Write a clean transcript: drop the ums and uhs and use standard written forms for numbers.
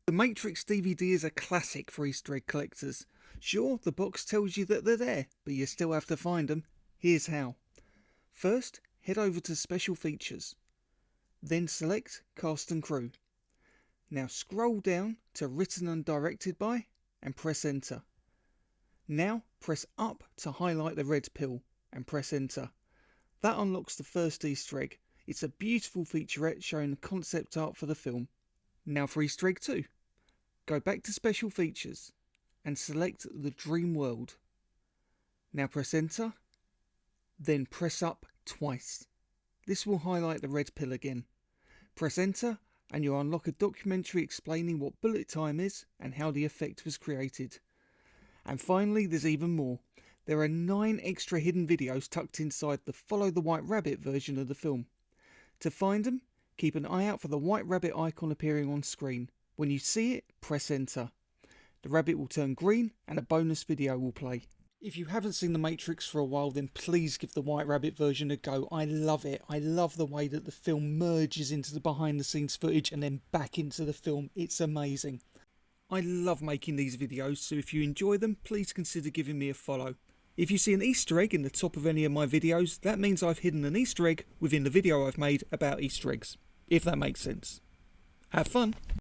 The Matrix DVD is a classic for Easter egg collectors. Sure, the box tells you that they're there, but you still have to find them. Here's how. First, head over to Special Features. Then select Cast and Crew. Now scroll down to Written and Directed By and press Enter. Now press up to highlight the red pill and press Enter. That unlocks the first Easter egg. It's a beautiful featurette showing the concept art for the film. Now for Easter egg 2. Go back to Special Features and select the Dream World. Now press Enter, then press up twice. This will highlight the red pill again. Press Enter and you'll unlock a documentary explaining what bullet time is and how the effect was created. And finally, there's even more. There are 9 extra hidden videos tucked inside the Follow the White Rabbit version of the film. To find them, keep an eye out for the white rabbit icon appearing on screen. When you see it, press Enter. The rabbit will turn green and a bonus video will play. If you haven't seen The Matrix for a while, then please give the White Rabbit version a go. I love it. I love the way that the film merges into the behind the scenes footage and then back into the film. It's amazing. I love making these videos, so if you enjoy them, please consider giving me a follow. If you see an Easter egg in the top of any of my videos, that means I've hidden an Easter egg within the video I've made about Easter eggs. If that makes sense. Have fun!